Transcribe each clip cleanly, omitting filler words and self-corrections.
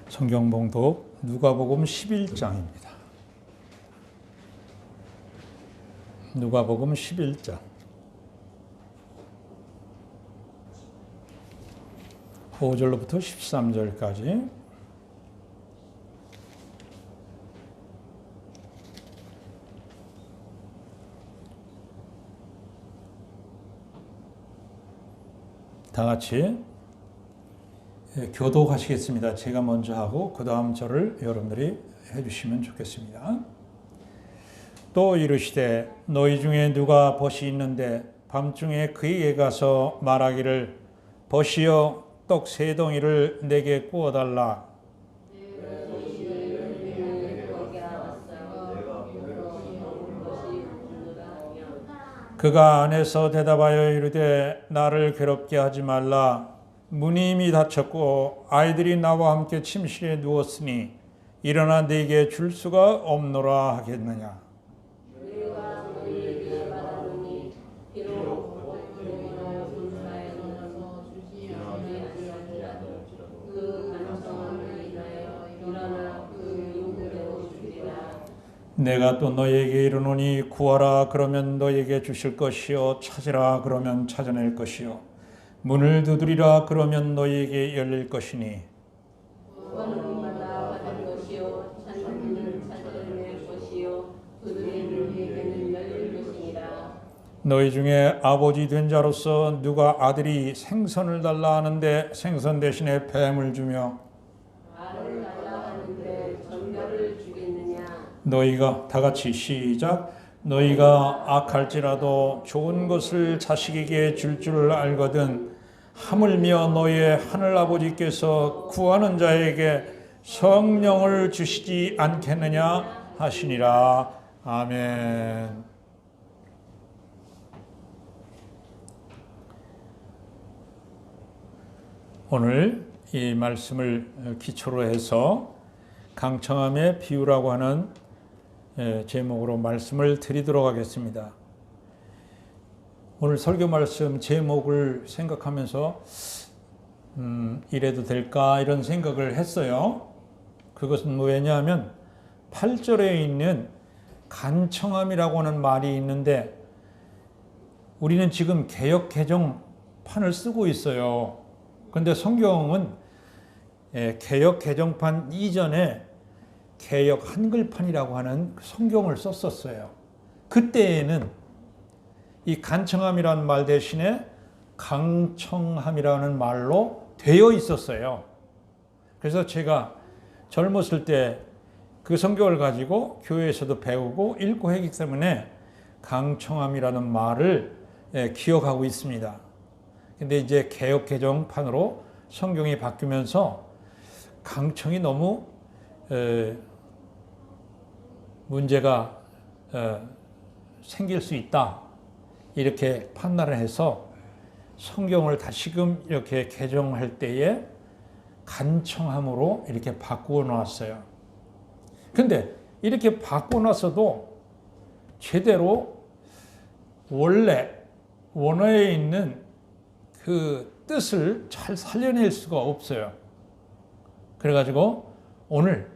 성경 봉독 누가복음 11장입니다. 누가복음 11장 5절로부터 13절까지 다 같이 교독하시겠습니다. 제가 먼저 하고 그 다음 절을 여러분들이 해주시면 좋겠습니다. 또 이르시되 너희 중에 누가 벗이 있는데 밤중에 그에게 가서 말하기를 벗이여 떡 세 덩이를 내게 구워달라. 그가 안에서 대답하여 이르되 나를 괴롭게 하지 말라. 문이 이미 닫혔고 아이들이 나와 함께 침실에 누웠으니 일어나 네게 줄 수가 없노라 하겠느냐. 내가 또 너희에게 이르노니 구하라 그러면 너희에게 주실 것이요 찾으라 그러면 찾아낼 것이요 문을 두드리라 그러면 너희에게 열릴 것이니 구하는 마다 받을 것이요 찾는 찾아낼 것이요 두드리는 이에게는 열릴 것이니라. 너희 중에 아버지 된 자로서 누가 아들이 생선을 달라 하는데 생선 대신에 뱀을 주며 너희가 다 같이 시작. 너희가 악할지라도 좋은 것을 자식에게 줄 줄 알거든 하물며 너희의 하늘아버지께서 구하는 자에게 성령을 주시지 않겠느냐 하시니라. 아멘. 오늘 이 말씀을 기초로 해서 강청함의 비유라고 하는 제목으로 말씀을 드리도록 하겠습니다. 오늘 설교 말씀 제목을 생각하면서 이래도 될까 이런 생각을 했어요. 그것은 왜냐하면 8절에 있는 간청함이라고 하는 말이 있는데 우리는 지금 개역 개정판을 쓰고 있어요. 그런데 성경은 개역 개정판 이전에 개역 한글판이라고 하는 성경을 썼었어요. 그때에는 이 간청함이라는 말 대신에 강청함이라는 말로 되어 있었어요. 그래서 제가 젊었을 때 그 성경을 가지고 교회에서도 배우고 읽고 했기 때문에 강청함이라는 말을 기억하고 있습니다. 근데 이제 개역 개정판으로 성경이 바뀌면서 강청이 너무 문제가 생길 수 있다 이렇게 판단을 해서 성경을 다시금 이렇게 개정할 때에 간청함으로 이렇게 바꾸어 놨어요. 근데 이렇게 바꾸어 놨어도 제대로 원래 원어에 있는 그 뜻을 잘 살려낼 수가 없어요. 그래가지고 오늘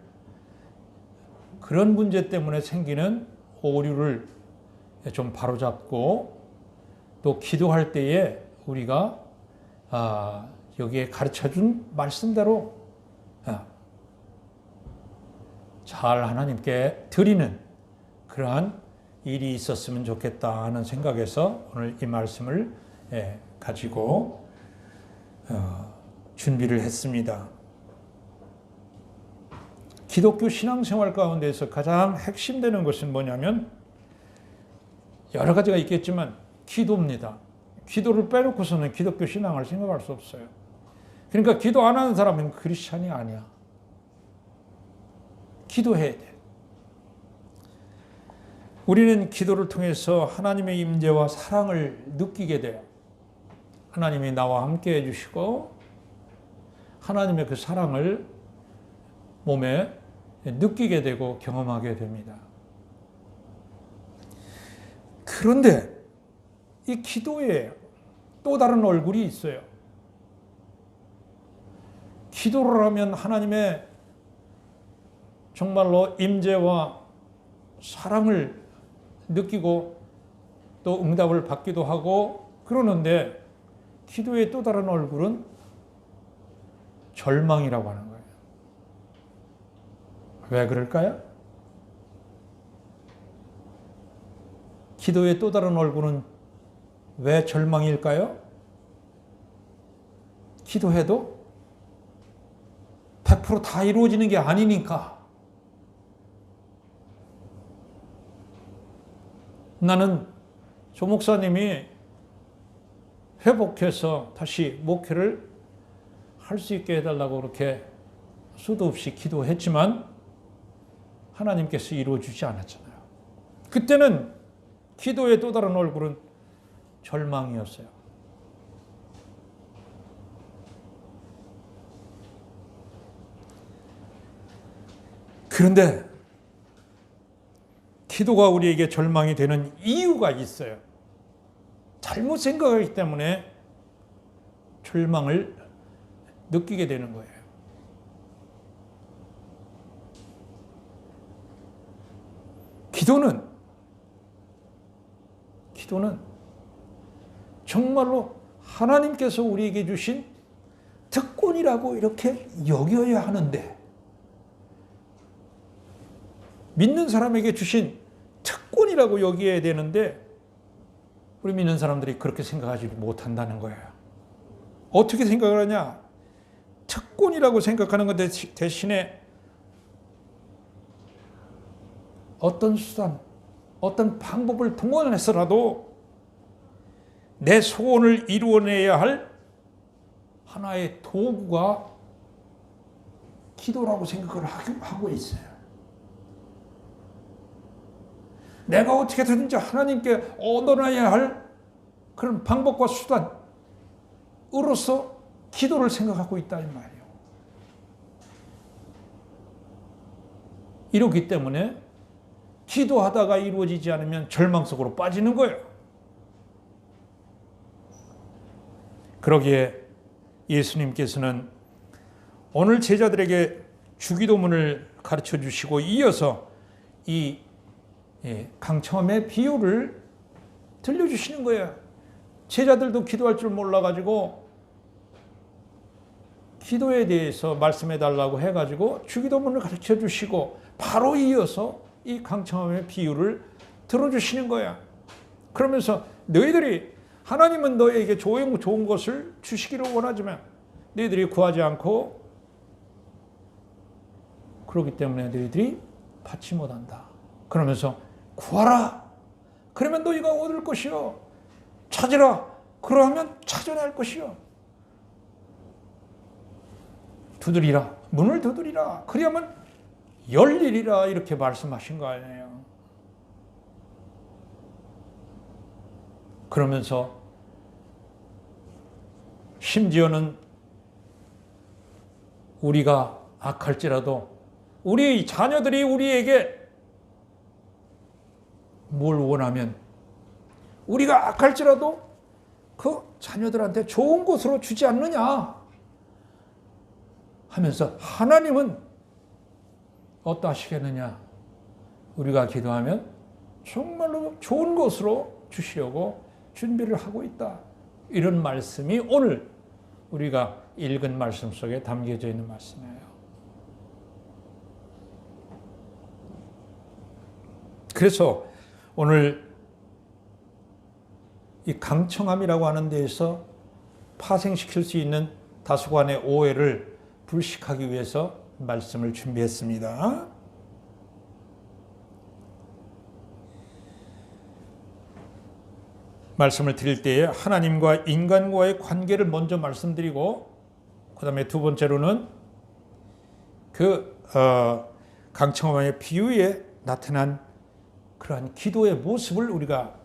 그런 문제 때문에 생기는 오류를 좀 바로잡고 또 기도할 때에 우리가 여기에 가르쳐준 말씀대로 잘 하나님께 드리는 그러한 일이 있었으면 좋겠다 하는 생각에서 오늘 이 말씀을 가지고 준비를 했습니다. 기독교 신앙생활 가운데서 가장 핵심되는 것은 뭐냐면 여러 가지가 있겠지만 기도입니다. 기도를 빼놓고서는 기독교 신앙을 생각할 수 없어요. 그러니까 기도 안 하는 사람은 크리스찬이 아니야. 기도해야 돼. 우리는 기도를 통해서 하나님의 임재와 사랑을 느끼게 돼요. 하나님이 나와 함께 해주시고 하나님의 그 사랑을 몸에 느끼게 되고 경험하게 됩니다. 그런데 이 기도에 또 다른 얼굴이 있어요. 기도를 하면 하나님의 정말로 임재와 사랑을 느끼고 또 응답을 받기도 하고 그러는데 기도의 또 다른 얼굴은 절망이라고 하는 거예요. 왜 그럴까요? 기도의 또 다른 얼굴은 왜 절망일까요? 기도해도 100% 다 이루어지는 게 아니니까. 나는 조 목사님이 회복해서 다시 목회를 할 수 있게 해달라고 그렇게 수도 없이 기도했지만 하나님께서 이루어주지 않았잖아요. 그때는 기도의 또 다른 얼굴은 절망이었어요. 그런데 기도가 우리에게 절망이 되는 이유가 있어요. 잘못 생각하기 때문에 절망을 느끼게 되는 거예요. 기도는 정말로 하나님께서 우리에게 주신 특권이라고 이렇게 여겨야 하는데, 믿는 사람에게 주신 특권이라고 여겨야 되는데 우리 믿는 사람들이 그렇게 생각하지 못한다는 거예요. 어떻게 생각을 하냐? 특권이라고 생각하는 것 대신에 어떤 수단, 어떤 방법을 동원해서라도 내 소원을 이루어내야 할 하나의 도구가 기도라고 생각을 하고 있어요. 내가 어떻게든지 하나님께 얻어놔야 할 그런 방법과 수단으로서 기도를 생각하고 있다 이 말이에요. 이렇기 때문에 기도하다가 이루어지지 않으면 절망 속으로 빠지는 거예요. 그러기에 예수님께서는 오늘 제자들에게 주기도문을 가르쳐 주시고 이어서 이 강청함의 비유를 들려주시는 거예요. 제자들도 기도할 줄 몰라가지고 기도에 대해서 말씀해 달라고 해가지고 주기도문을 가르쳐 주시고 바로 이어서 이 강청함의 비유를 들어주시는 거야. 그러면서 너희들이 하나님은 너희에게 좋은 것을 주시기를 원하지만 너희들이 구하지 않고 그렇기 때문에 너희들이 받지 못한다. 그러면서 구하라. 그러면 너희가 얻을 것이요. 찾으라. 그러하면 찾아낼 것이요. 두드리라. 문을 두드리라. 그러면 열리리라. 이렇게 말씀하신 거 아니에요. 그러면서 심지어는 우리가 악할지라도 우리 자녀들이 우리에게 뭘 원하면 우리가 악할지라도 그 자녀들한테 좋은 것으로 주지 않느냐 하면서 하나님은 어떠하시겠느냐? 우리가 기도하면 정말로 좋은 것으로 주시려고 준비를 하고 있다. 이런 말씀이 오늘 우리가 읽은 말씀 속에 담겨져 있는 말씀이에요. 그래서 오늘 이 강청함이라고 하는 데에서 파생시킬 수 있는 다소간의 오해를 불식하기 위해서 말씀을 준비했습니다. 말씀을 드릴 때에 하나님과 인간과의 관계를 먼저 말씀드리고 그 다음에 두 번째로는 강청함의 비유에 나타난 그러한 기도의 모습을 우리가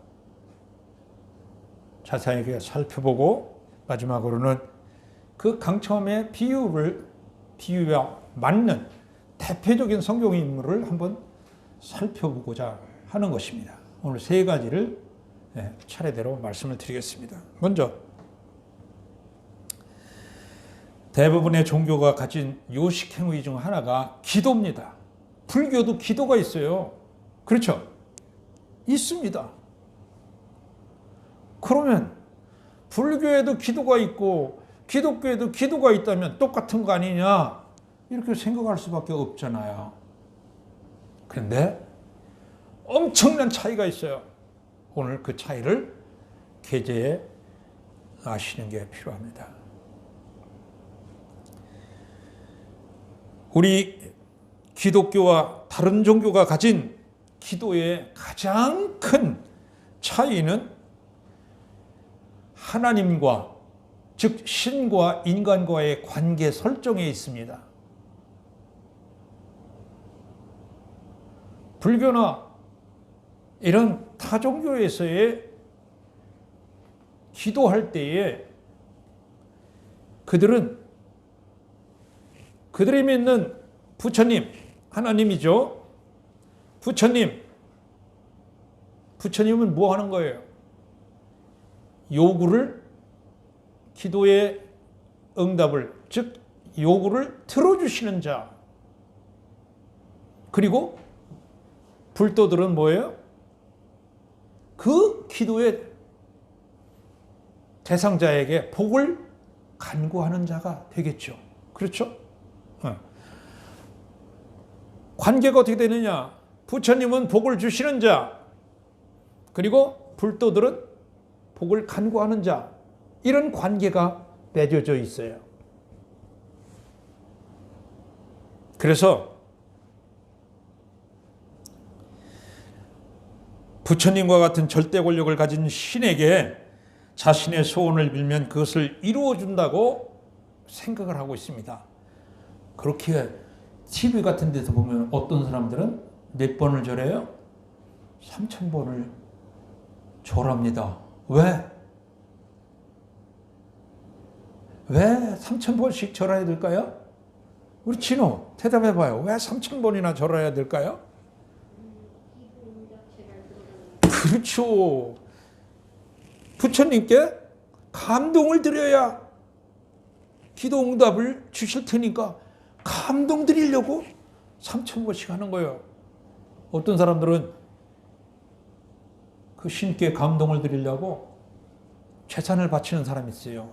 자세하게 살펴보고 마지막으로는 그 강청함의 비유와 맞는 대표적인 성경 인물을 한번 살펴보고자 하는 것입니다. 오늘 세 가지를 차례대로 말씀을 드리겠습니다. 먼저 대부분의 종교가 가진 요식행위 중 하나가 기도입니다. 불교도 기도가 있어요. 그렇죠? 있습니다. 그러면 불교에도 기도가 있고 기독교에도 기도가 있다면 똑같은 거 아니냐? 이렇게 생각할 수밖에 없잖아요. 그런데 엄청난 차이가 있어요. 오늘 그 차이를 계제해 아시는 게 필요합니다. 우리 기독교와 다른 종교가 가진 기도의 가장 큰 차이는 하나님과, 즉 신과 인간과의 관계 설정에 있습니다. 불교나 이런 타종교에서의 기도할 때에 그들이 믿는 부처님, 하나님이죠. 부처님은 뭐 하는 거예요? 기도의 응답을, 즉 요구를 들어주시는 자. 그리고 불도들은 뭐예요? 그 기도의 대상자에게 복을 간구하는 자가 되겠죠. 그렇죠? 관계가 어떻게 되느냐? 부처님은 복을 주시는 자, 그리고 불도들은 복을 간구하는 자, 이런 관계가 맺어져 있어요. 그래서 부처님과 같은 절대 권력을 가진 신에게 자신의 소원을 빌면 그것을 이루어준다고 생각을 하고 있습니다. 그렇게 TV 같은 데서 보면 어떤 사람들은 몇 번을 절해요? 3,000번을 절합니다. 왜 3,000번씩 절해야 될까요? 우리 진호 대답해봐요. 왜 3,000번이나 절해야 될까요? 그렇죠. 부처님께 감동을 드려야 기도 응답을 주실 테니까 감동 드리려고 3,000번씩 하는 거예요. 어떤 사람들은 그 신께 감동을 드리려고 재산을 바치는 사람이 있어요.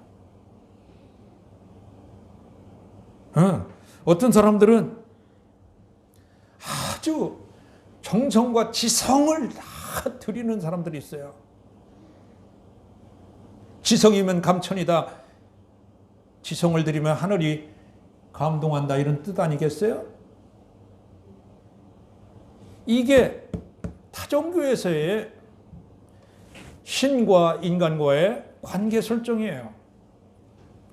어떤 사람들은 아주 정성과 지성을 다 드리는 사람들이 있어요. 지성이면 감천이다. 지성을 드리면 하늘이 감동한다. 이런 뜻 아니겠어요? 이게 타종교에서의 신과 인간과의 관계 설정이에요.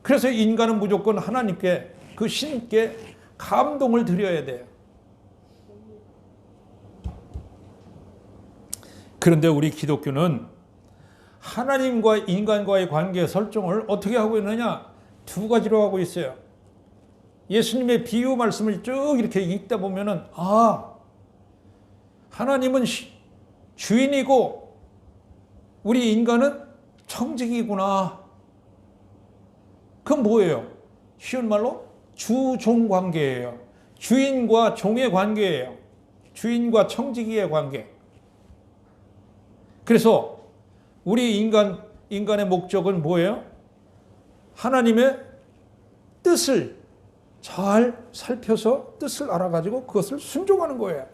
그래서 인간은 무조건 하나님께, 그 신께 감동을 드려야 돼요. 그런데 우리 기독교는 하나님과 인간과의 관계 설정을 어떻게 하고 있느냐? 두 가지로 하고 있어요. 예수님의 비유 말씀을 쭉 이렇게 읽다 보면은, 하나님은 주인이고 우리 인간은 청직이구나. 그건 뭐예요? 쉬운 말로 주종 관계예요. 주인과 종의 관계예요. 주인과 청지기의 관계. 그래서 우리 인간의 목적은 뭐예요? 하나님의 뜻을 잘 살펴서 뜻을 알아가지고 그것을 순종하는 거예요.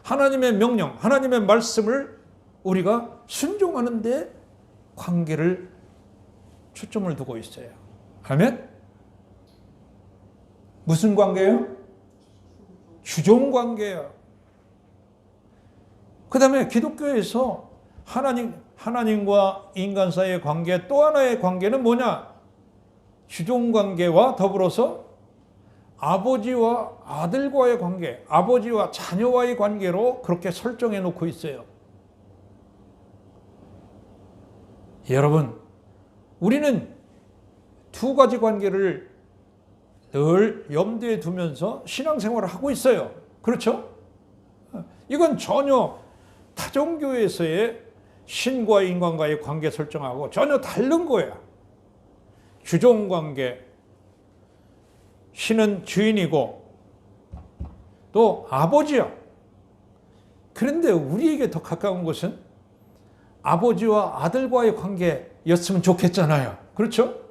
하나님의 명령, 하나님의 말씀을 우리가 순종하는 데 관계를 초점을 두고 있어요. 아멘? 무슨 관계예요? 주종 관계예요. 그 다음에 기독교에서 하나님과 인간 사이의 관계, 또 하나의 관계는 뭐냐? 주종 관계와 더불어서 아버지와 아들과의 관계, 아버지와 자녀와의 관계로 그렇게 설정해 놓고 있어요. 여러분, 우리는 두 가지 관계를 늘 염두에 두면서 신앙생활을 하고 있어요. 그렇죠? 이건 전혀 타종교에서의 신과 인간과의 관계 설정하고 전혀 다른 거야. 주종 관계, 신은 주인이고 또 아버지요. 그런데 우리에게 더 가까운 것은 아버지와 아들과의 관계였으면 좋겠잖아요. 그렇죠?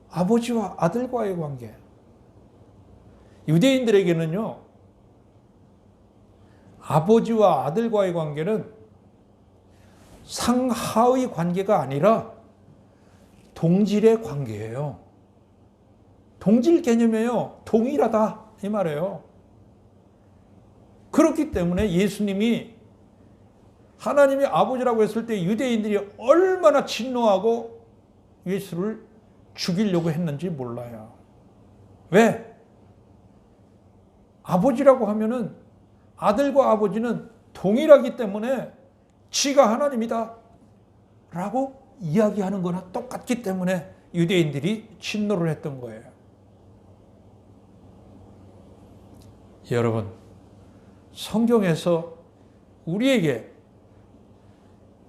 아버지와 아들과의 관계. 유대인들에게는요, 아버지와 아들과의 관계는 상하의 관계가 아니라 동질의 관계예요. 동질 개념이에요. 동일하다 이 말이에요. 그렇기 때문에 예수님이 하나님이 아버지라고 했을 때 유대인들이 얼마나 진노하고 예수를 죽이려고 했는지 몰라요. 왜? 아버지라고 하면은 아들과 아버지는 동일하기 때문에 지가 하나님이다 라고 이야기하는 거나 똑같기 때문에 유대인들이 진노를 했던 거예요. 여러분, 성경에서 우리에게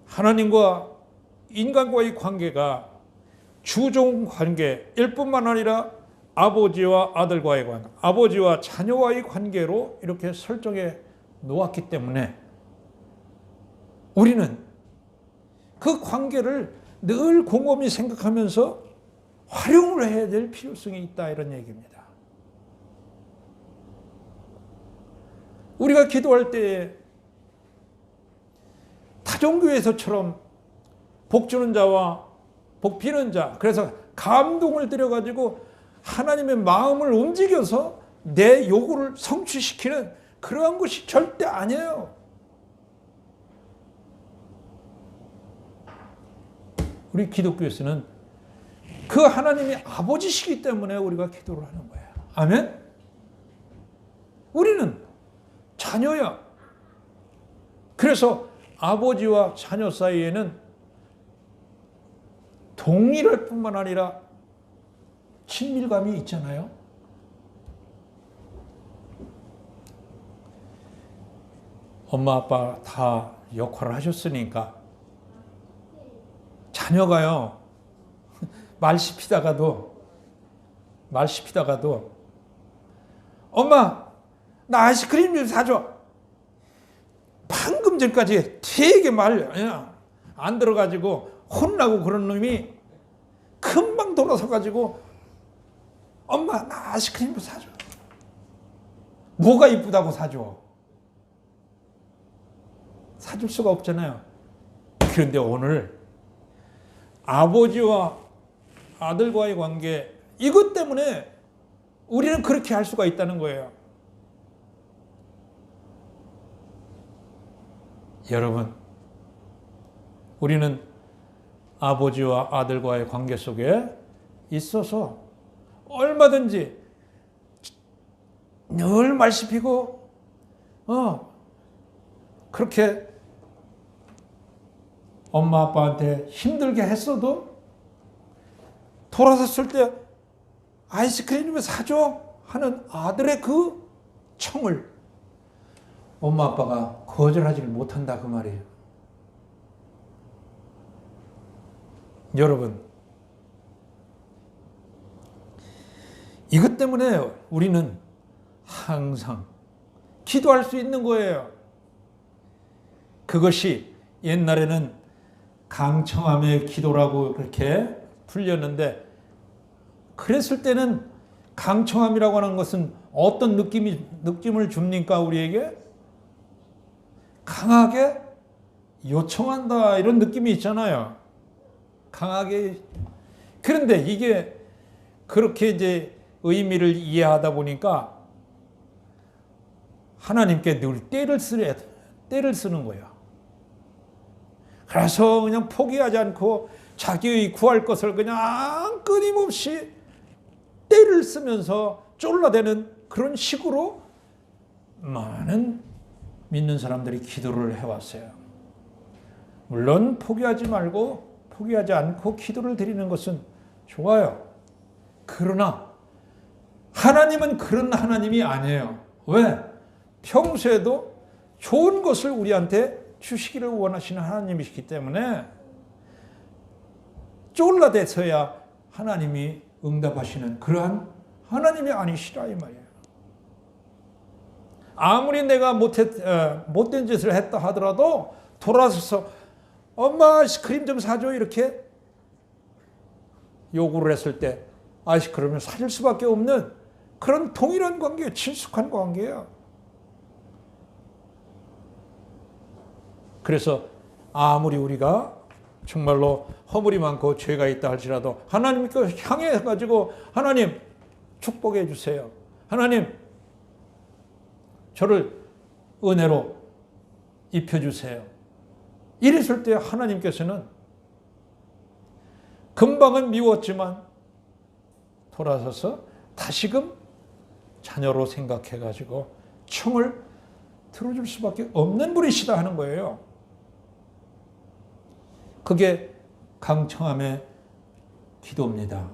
하나님과 인간과의 관계가 주종 관계일 뿐만 아니라 아버지와 아들과의 관계, 아버지와 자녀와의 관계로 이렇게 설정해 놓았기 때문에 우리는 그 관계를 늘 곰곰이 생각하면서 활용을 해야 될 필요성이 있다 이런 얘기입니다. 우리가 기도할 때 타종교에서처럼 복 주는 자와 복 비는 자, 그래서 감동을 들여가지고 하나님의 마음을 움직여서 내 요구를 성취시키는 그러한 것이 절대 아니에요. 우리 기독교에서는 그 하나님이 아버지시기 때문에 우리가 기도를 하는 거예요. 아멘? 우리는 자녀야. 그래서 아버지와 자녀 사이에는 동일할 뿐만 아니라 친밀감이 있잖아요. 엄마 아빠 다 역할을 하셨으니까 자녀가요 말 씹히다가도 엄마 나 아이스크림 좀 사줘. 방금 전까지 되게 말 안 들어가지고 혼나고 그런 놈이 금방 돌아서 가지고 엄마 나 아이스크림 좀 사줘. 뭐가 이쁘다고 사줘? 사줄 수가 없잖아요. 그런데 오늘 아버지와 아들과의 관계 이것 때문에 우리는 그렇게 할 수가 있다는 거예요. 여러분, 우리는 아버지와 아들과의 관계 속에 있어서 얼마든지 늘 말 씹히고 그렇게 엄마 아빠한테 힘들게 했어도 돌아섰을 때 아이스크림 좀 사줘 하는 아들의 그 청을 엄마 아빠가 거절하지를 못한다 그 말이에요. 여러분, 이것 때문에 우리는 항상 기도할 수 있는 거예요. 그것이 옛날에는 강청함의 기도라고 그렇게 불렸는데, 그랬을 때는 강청함이라고 하는 것은 어떤 느낌을 줍니까? 우리에게 강하게 요청한다 이런 느낌이 있잖아요. 강하게. 그런데 이게 그렇게 이제 의미를 이해하다 보니까 하나님께 늘 때를 쓰는 거예요. 그래서 그냥 포기하지 않고 자기의 구할 것을 그냥 끊임없이 때를 쓰면서 쫄라대는 그런 식으로 많은 믿는 사람들이 기도를 해왔어요. 물론 포기하지 않고 기도를 드리는 것은 좋아요. 그러나 하나님은 그런 하나님이 아니에요. 왜? 평소에도 좋은 것을 우리한테 주시기를 원하시는 하나님이시기 때문에 쫄라대서야 하나님이 응답하시는 그러한 하나님이 아니시라 이 말이에요. 아무리 내가 못된 짓을 했다 하더라도 돌아서서 엄마 아이스크림 좀 사줘 이렇게 요구를 했을 때 아이스크림을 사줄 수밖에 없는 그런 동일한 관계예요. 친숙한 관계예요. 그래서 아무리 우리가 정말로 허물이 많고 죄가 있다 할지라도 하나님께 향해 가지고 하나님 축복해 주세요. 하나님 저를 은혜로 입혀주세요. 이랬을 때 하나님께서는 금방은 미웠지만 돌아서서 다시금 자녀로 생각해가지고 청을 들어줄 수밖에 없는 분이시다 하는 거예요. 그게 강청함의 기도입니다.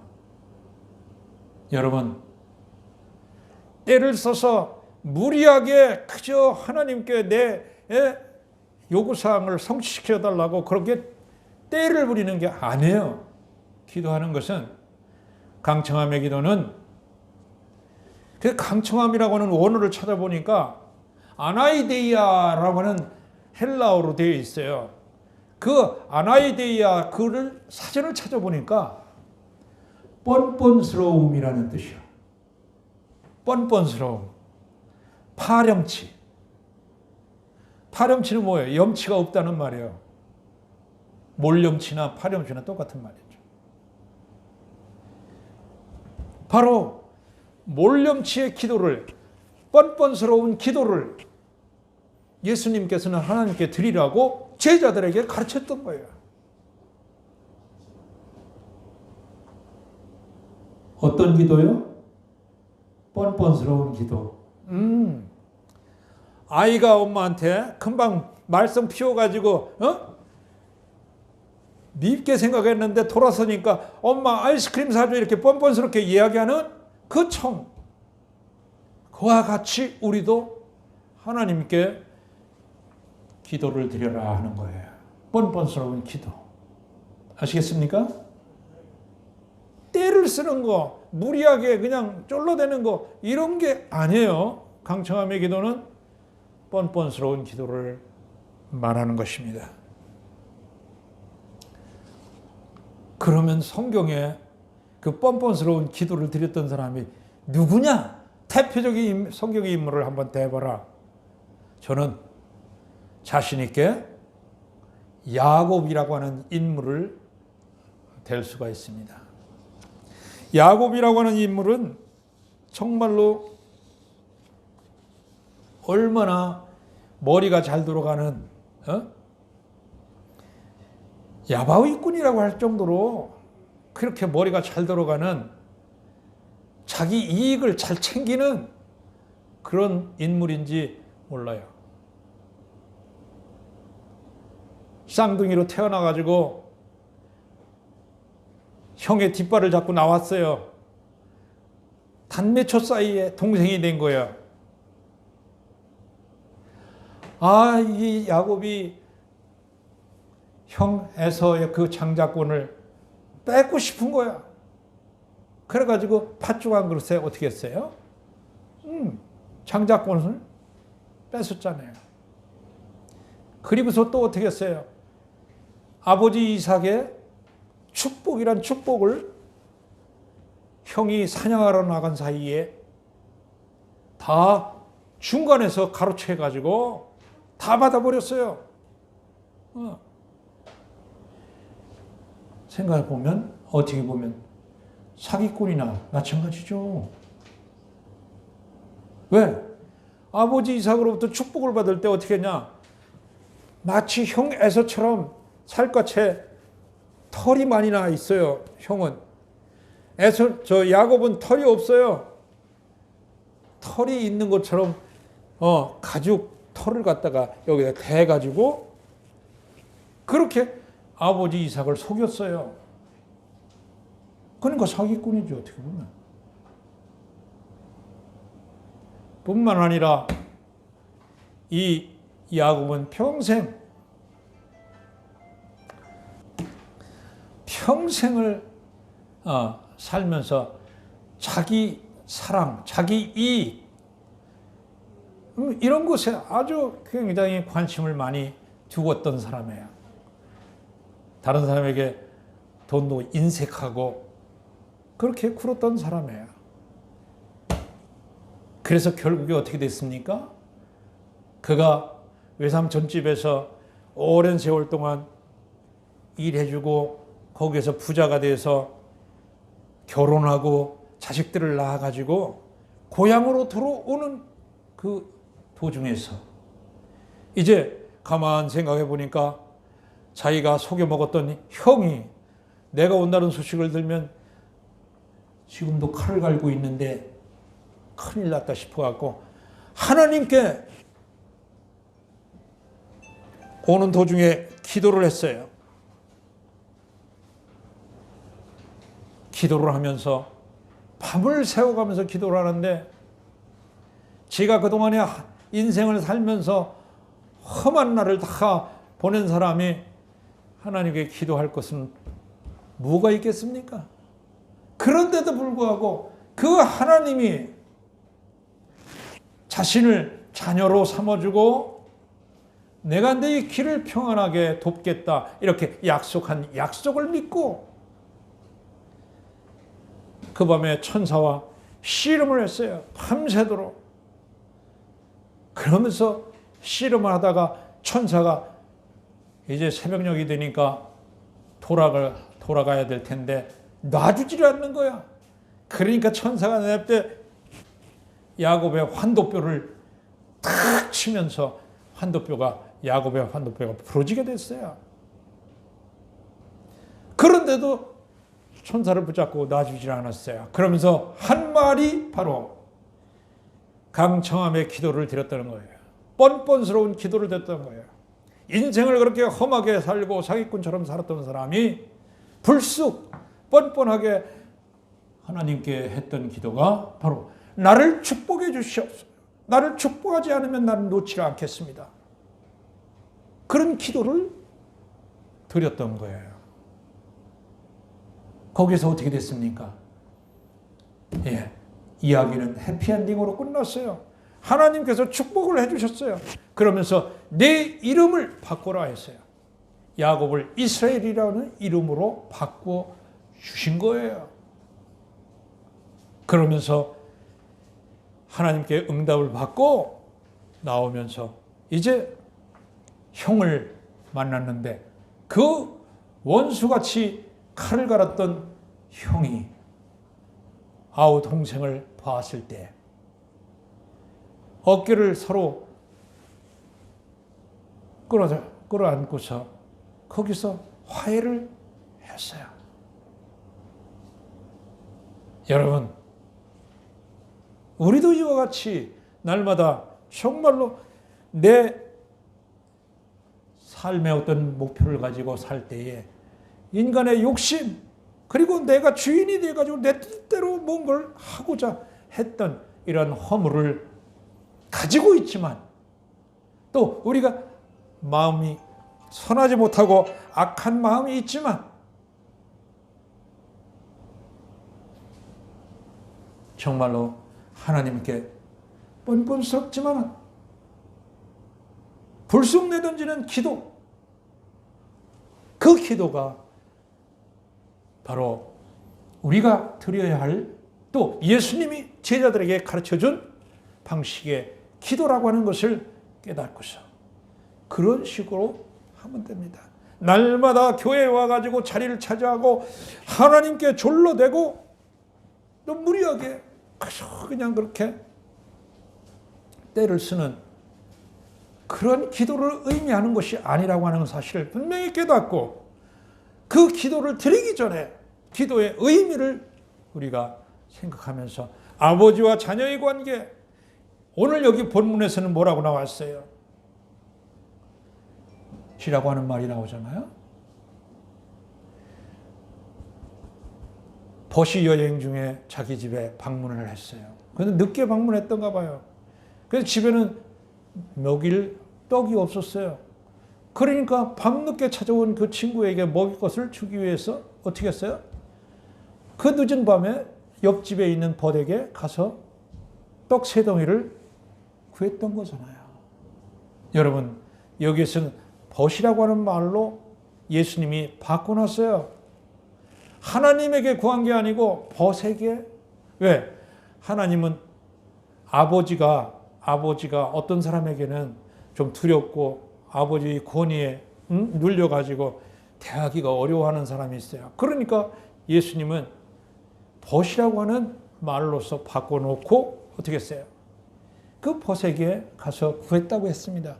여러분, 때를 써서 무리하게 그저 하나님께 내 요구사항을 성취시켜달라고 그렇게 때를 부리는 게 아니에요. 기도하는 것은, 강청함의 기도는, 그 강청함이라고 하는 원어를 찾아보니까 아나이데이아라고 하는 헬라어로 되어 있어요. 그 아나이데이아 그를 사전을 찾아보니까 뻔뻔스러움이라는 뜻이야. 뻔뻔스러움. 파렴치. 파렴치는 뭐예요? 염치가 없다는 말이에요. 몰염치나 파렴치나 똑같은 말이죠. 바로 몰염치의 기도를, 뻔뻔스러운 기도를 예수님께서는 하나님께 드리라고 제자들에게 가르쳤던 거예요. 어떤 기도요? 뻔뻔스러운 기도. 아이가 엄마한테 금방 말썽 피워가지고 밉게 생각했는데 돌아서니까 엄마 아이스크림 사줘 이렇게 뻔뻔스럽게 이야기하는 그 청. 그와 같이 우리도 하나님께 기도를 드려라 하는 거예요. 뻔뻔스러운 기도. 아시겠습니까? 때를 쓰는 거, 무리하게 그냥 쫄라대는 거 이런 게 아니에요. 강청함의 기도는 뻔뻔스러운 기도를 말하는 것입니다. 그러면 성경에 그 뻔뻔스러운 기도를 드렸던 사람이 누구냐? 대표적인 성경의 인물을 한번 대봐라. 저는 자신 있게 야곱이라고 하는 인물을 댈 수가 있습니다. 야곱이라고 하는 인물은 정말로 얼마나 머리가 잘 돌아가는 야바위꾼이라고 할 정도로 그렇게 머리가 잘 돌아가는 자기 이익을 잘 챙기는 그런 인물인지 몰라요. 쌍둥이로 태어나가지고 형의 뒷발을 잡고 나왔어요. 단 몇 초 사이에 동생이 된 거야. 이 야곱이 형 에서의 그 장자권을 뺏고 싶은 거야. 그래가지고 팥죽한 그릇에 어떻게 했어요? 장자권을 뺏었잖아요. 그리고서 또 어떻게 했어요? 아버지 이삭의 축복이란 축복을 형이 사냥하러 나간 사이에 다 중간에서 가로채가지고 다 받아버렸어요. 생각해보면, 어떻게 보면 사기꾼이나 마찬가지죠. 왜? 아버지 이삭으로부터 축복을 받을 때 어떻게 했냐? 마치 형 에서처럼 살갗에 털이 많이 나 있어요. 형은. 야곱은 털이 없어요. 털이 있는 것처럼 가죽 털을 갖다가 여기다 대가지고 그렇게 아버지 이삭을 속였어요. 그러니까 사기꾼이죠, 어떻게 보면. 뿐만 아니라 이 야곱은 평생을 살면서 자기 사랑, 자기 이익, 이런 것에 아주 굉장히 관심을 많이 두었던 사람이에요. 다른 사람에게 돈도 인색하고 그렇게 굴었던 사람이에요. 그래서 결국에 어떻게 됐습니까? 그가 외삼촌 집에서 오랜 세월 동안 일해주고 거기에서 부자가 돼서 결혼하고 자식들을 낳아가지고 고향으로 들어오는 그 도중에서 이제 가만 생각해 보니까 자기가 속여 먹었던 형이 내가 온다는 소식을 들면 지금도 칼을 갈고 있는데 큰일 났다 싶어갖고 하나님께 오는 도중에 기도를 했어요. 기도를 하면서 밤을 새워가면서 기도를 하는데 지가 그동안에 인생을 살면서 험한 날을 다 보낸 사람이 하나님께 기도할 것은 뭐가 있겠습니까? 그런데도 불구하고 그 하나님이 자신을 자녀로 삼아주고 내가 네 길을 평안하게 돕겠다 이렇게 약속한 약속을 믿고 그 밤에 천사와 씨름을 했어요. 밤새도록. 그러면서 씨름을 하다가 천사가 이제 새벽녘이 되니까 돌아가야 될 텐데 놔주지를 않는 거야. 그러니까 천사가 냅때 야곱의 환도뼈를 탁 치면서 야곱의 환도뼈가 부러지게 됐어요. 그런데도 천사를 붙잡고 놔주질 않았어요. 그러면서 한 말이 바로 강청함의 기도를 드렸다는 거예요. 뻔뻔스러운 기도를 드렸다는 거예요. 인생을 그렇게 험하게 살고 사기꾼처럼 살았던 사람이 불쑥 뻔뻔하게 하나님께 했던 기도가 바로 나를 축복해 주시옵소서. 나를 축복하지 않으면 나는 놓지 않겠습니다. 그런 기도를 드렸던 거예요. 거기서 어떻게 됐습니까? 이야기는 해피엔딩으로 끝났어요. 하나님께서 축복을 해주셨어요. 그러면서 내 이름을 바꾸라 했어요. 야곱을 이스라엘이라는 이름으로 바꿔 주신 거예요. 그러면서 하나님께 응답을 받고 나오면서 이제 형을 만났는데 그 원수같이 칼을 갈았던 형이 아우 동생을 봤을 때 어깨를 서로 끌어안고서 거기서 화해를 했어요. 여러분, 우리도 이와 같이 날마다 정말로 내 삶의 어떤 목표를 가지고 살 때에 인간의 욕심 그리고 내가 주인이 돼가지고 내 뜻대로 뭔가를 하고자 했던 이런 허물을 가지고 있지만 또 우리가 마음이 선하지 못하고 악한 마음이 있지만 정말로 하나님께 뻔뻔스럽지만 불쑥 내던지는 기도, 그 기도가 바로 우리가 드려야 할 또 예수님이 제자들에게 가르쳐준 방식의 기도라고 하는 것을 깨닫고서 그런 식으로 하면 됩니다. 날마다 교회에 와가지고 자리를 차지하고 하나님께 졸로대고 또 무리하게 그냥 그렇게 때를 쓰는 그런 기도를 의미하는 것이 아니라고 하는 사실을 분명히 깨닫고 그 기도를 드리기 전에 기도의 의미를 우리가 생각하면서 아버지와 자녀의 관계, 오늘 여기 본문에서는 뭐라고 나왔어요? 지라고 하는 말이 나오잖아요. 버시 여행 중에 자기 집에 방문을 했어요. 그런데 늦게 방문했던가 봐요. 그래서 집에는 먹일 떡이 없었어요. 그러니까 밤늦게 찾아온 그 친구에게 먹일 것을 주기 위해서 어떻게 했어요? 그 늦은 밤에 옆집에 있는 벗에게 가서 떡 3덩이를 구했던 거잖아요. 여러분, 여기에서는 벗이라고 하는 말로 예수님이 바꿔놨어요. 하나님에게 구한 게 아니고 벗에게. 왜? 하나님은 아버지가 어떤 사람에게는 좀 두렵고 아버지 권위에 눌려가지고 대하기가 어려워하는 사람이 있어요. 그러니까 예수님은 벗이라고 하는 말로서 바꿔놓고 어떻게 했어요? 그 벗에게 가서 구했다고 했습니다.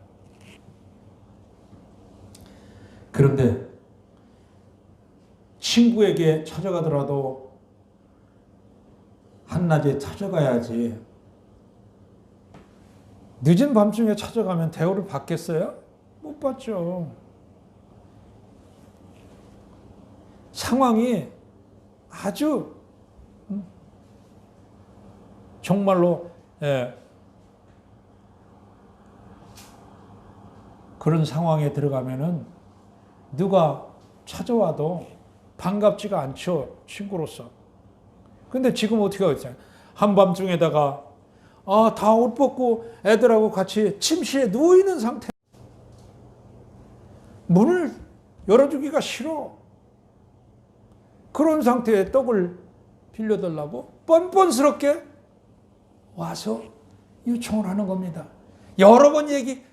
그런데 친구에게 찾아가더라도 한낮에 찾아가야지. 늦은 밤중에 찾아가면 대우를 받겠어요? 못 받죠. 상황이 아주 정말로 그런 상황에 들어가면은 누가 찾아와도 반갑지가 않죠, 친구로서. 근데 지금 어떻게 하겠어요? 한밤중에다가 다 옷 벗고 애들하고 같이 침실에 누워있는 상태. 문을 열어주기가 싫어. 그런 상태에 떡을 빌려달라고 뻔뻔스럽게 와서 요청을 하는 겁니다. 여러 번 얘기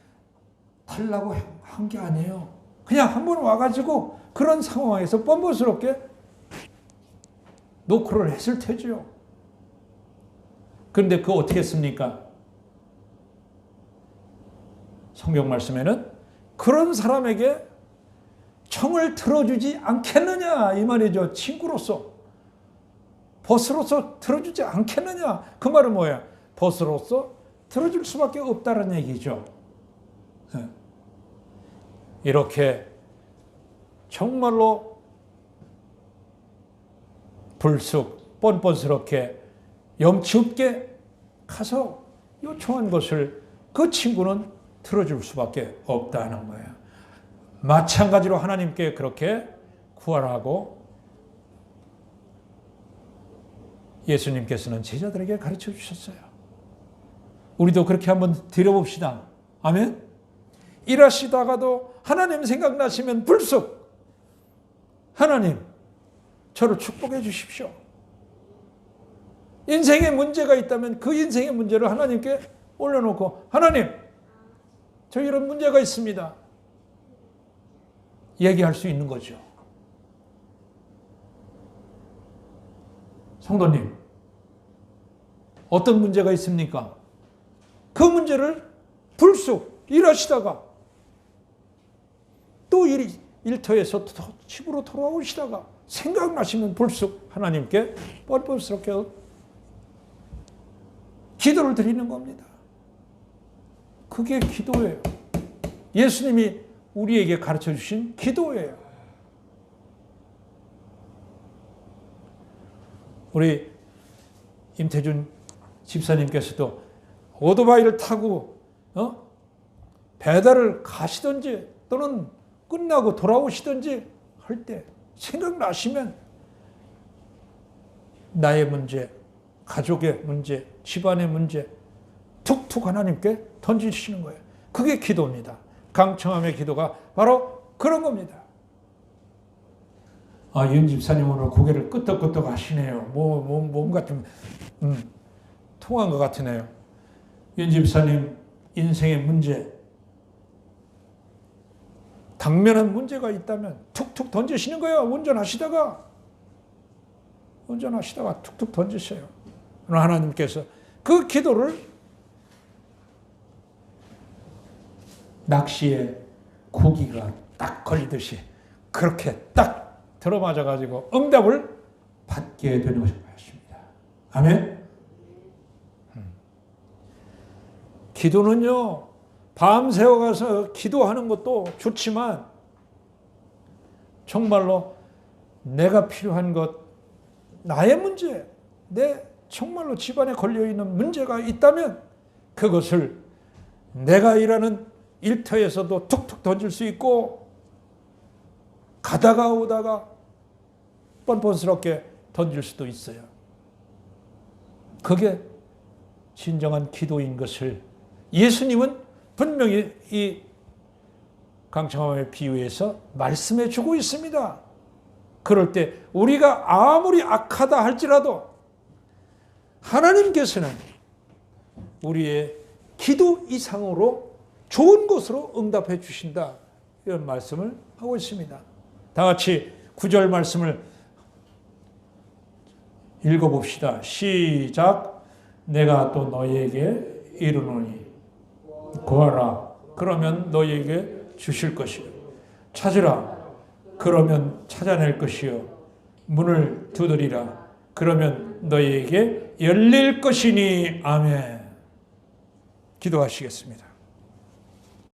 달라고 한 게 아니에요. 그냥 한 번 와가지고 그런 상황에서 뻔뻔스럽게 노크를 했을 테죠. 그런데 그거 어떻게 했습니까? 성경 말씀에는 그런 사람에게 청을 들어주지 않겠느냐 이 말이죠. 친구로서, 벗으로서 들어주지 않겠느냐. 그 말은 뭐야? 벗으로서 들어줄 수밖에 없다는 얘기죠. 이렇게 정말로 불쑥 뻔뻔스럽게 염치 없게 가서 요청한 것을 그 친구는 들어줄 수밖에 없다는 거예요. 마찬가지로 하나님께 그렇게 구하라고 예수님께서는 제자들에게 가르쳐 주셨어요. 우리도 그렇게 한번 드려봅시다. 아멘? 일하시다가도 하나님 생각나시면 불쑥 하나님 저를 축복해 주십시오. 인생에 문제가 있다면 그 인생의 문제를 하나님께 올려놓고 하나님 저 이런 문제가 있습니다. 얘기할 수 있는 거죠. 성도님, 어떤 문제가 있습니까? 그 문제를 불쑥 일하시다가 또 일터에서 집으로 돌아오시다가 생각나시면 불쑥 하나님께 뻔뻔스럽게 기도를 드리는 겁니다. 그게 기도예요. 예수님이 우리에게 가르쳐 주신 기도예요. 우리 임태준 집사님께서도 오토바이를 타고 배달을 가시든지 또는 끝나고 돌아오시든지 할 때 생각나시면 나의 문제, 가족의 문제, 집안의 문제 툭툭 하나님께 던지시는 거예요. 그게 기도입니다. 강청함의 기도가 바로 그런 겁니다. 윤 집사님 오늘 고개를 끄덕끄덕 하시네요. 뭔가 좀 통한 것 같으네요. 윤 집사님 인생의 문제, 당면한 문제가 있다면 툭툭 던지시는 거예요. 운전하시다가 툭툭 던지셔요. 하나님께서 그 기도를 낚시에 고기가 딱 걸리듯이 그렇게 딱 들어맞아가지고 응답을 받게 되는 것입니다. 아멘. 기도는요, 밤새워 가서 기도하는 것도 좋지만 정말로 내가 필요한 것, 나의 문제, 내 정말로 집안에 걸려있는 문제가 있다면 그것을 내가 일하는 일터에서도 툭툭 던질 수 있고 가다가 오다가 뻔뻔스럽게 던질 수도 있어요. 그게 진정한 기도인 것을 예수님은 분명히 이 강청함의 비유에서 말씀해 주고 있습니다. 그럴 때 우리가 아무리 악하다 할지라도 하나님께서는 우리의 기도 이상으로 좋은 것으로 응답해 주신다. 이런 말씀을 하고 있습니다. 다 같이 9절 말씀을 읽어봅시다. 시작. 내가 또 너희에게 이르노니 구하라. 그러면 너희에게 주실 것이요. 찾으라. 그러면 찾아낼 것이요. 문을 두드리라. 그러면 너희에게 열릴 것이니. 아멘. 기도하시겠습니다.